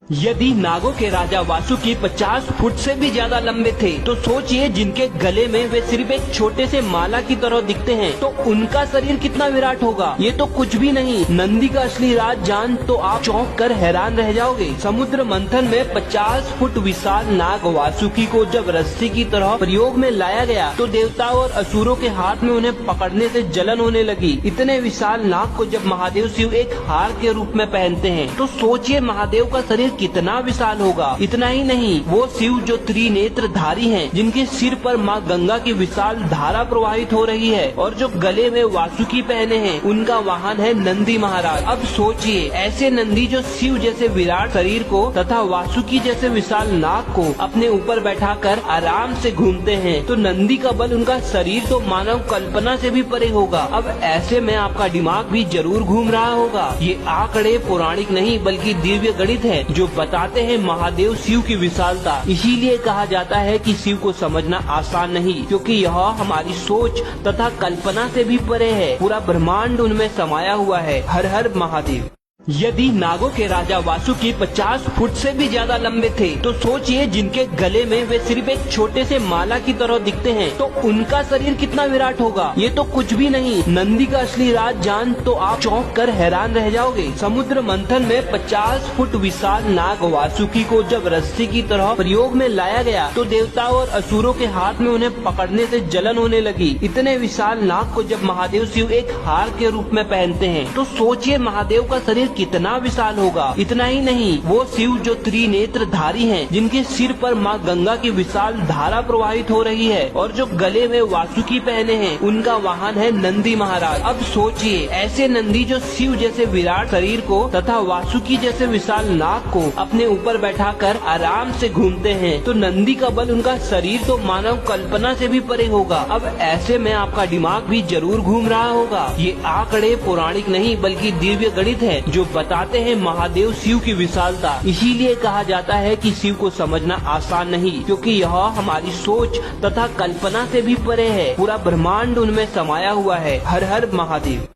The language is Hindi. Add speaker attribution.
Speaker 1: यदि नागों के राजा वासुकी 50 फुट से भी ज्यादा लंबे थे तो सोचिए जिनके गले में वे सिर्फ एक छोटे से माला की तरह दिखते हैं तो उनका शरीर कितना विराट होगा। ये तो कुछ भी नहीं, नंदी का असली राज जान तो आप चौंक कर हैरान रह जाओगे। समुद्र मंथन में 50 फुट विशाल नाग वासुकी को जब रस्सी की तरह प्रयोग में लाया गया तो देवताओं और असुरों के हाथ में उन्हें पकड़ने से जलन होने लगी। इतने विशाल नाग को जब महादेव शिव एक हार के रूप में पहनते हैं तो सोचिए महादेव का शरीर कितना विशाल होगा। इतना ही नहीं, वो शिव जो त्रिनेत्र धारी हैं, जिनके सिर पर माँ गंगा की विशाल धारा प्रवाहित हो रही है और जो गले में वासुकी पहने हैं, उनका वाहन है नंदी महाराज। अब सोचिए ऐसे नंदी जो शिव जैसे विराट शरीर को तथा वासुकी जैसे विशाल नाग को अपने ऊपर बैठाकर आराम से घूमते हैं तो नंदी का बल, उनका शरीर तो मानव कल्पना से भी परे होगा। अब ऐसे में आपका दिमाग भी जरूर घूम रहा होगा। ये आंकड़े पौराणिक नहीं बल्कि दिव्य गणित है जो बताते हैं महादेव शिव की विशालता। इसीलिए कहा जाता है कि शिव को समझना आसान नहीं, क्योंकि यह हमारी सोच तथा कल्पना से भी परे है। पूरा ब्रह्मांड उनमें समाया हुआ है। हर हर महादेव। यदि नागों के राजा वासुकी 50 फुट से भी ज्यादा लंबे थे तो सोचिए जिनके गले में वे सिर्फ एक छोटे से माला की तरह दिखते हैं तो उनका शरीर कितना विराट होगा। ये तो कुछ भी नहीं, नंदी का असली राज जान तो आप चौंक कर हैरान रह जाओगे। समुद्र मंथन में 50 फुट विशाल नाग वासुकी को जब रस्सी की तरह प्रयोग में लाया गया तो देवताओं और असुरों के हाथ में उन्हें पकड़ने से जलन होने लगी। इतने विशाल नाग को जब महादेव शिव एक हार के रूप में पहनते हैं तो सोचिए महादेव का शरीर कितना विशाल होगा। इतना ही नहीं, वो शिव जो त्रिनेत्र धारी हैं, जिनके सिर पर माँ गंगा की विशाल धारा प्रवाहित हो रही है और जो गले में वासुकी पहने हैं, उनका वाहन है नंदी महाराज। अब सोचिए ऐसे नंदी जो शिव जैसे विराट शरीर को तथा वासुकी जैसे विशाल नाग को अपने ऊपर बैठाकर आराम से घूमते हैं तो नंदी का बल, उनका शरीर तो मानव कल्पना से भी परे होगा। अब ऐसे में आपका दिमाग भी जरूर घूम रहा होगा। ये आंकड़े पौराणिक नहीं बल्कि दिव्य गणित है जो बताते हैं महादेव शिव की विशालता। इसीलिए कहा जाता है कि शिव को समझना आसान नहीं, क्योंकि यह हमारी सोच तथा कल्पना से भी परे है। पूरा ब्रह्मांड उनमें समाया हुआ है। हर हर महादेव।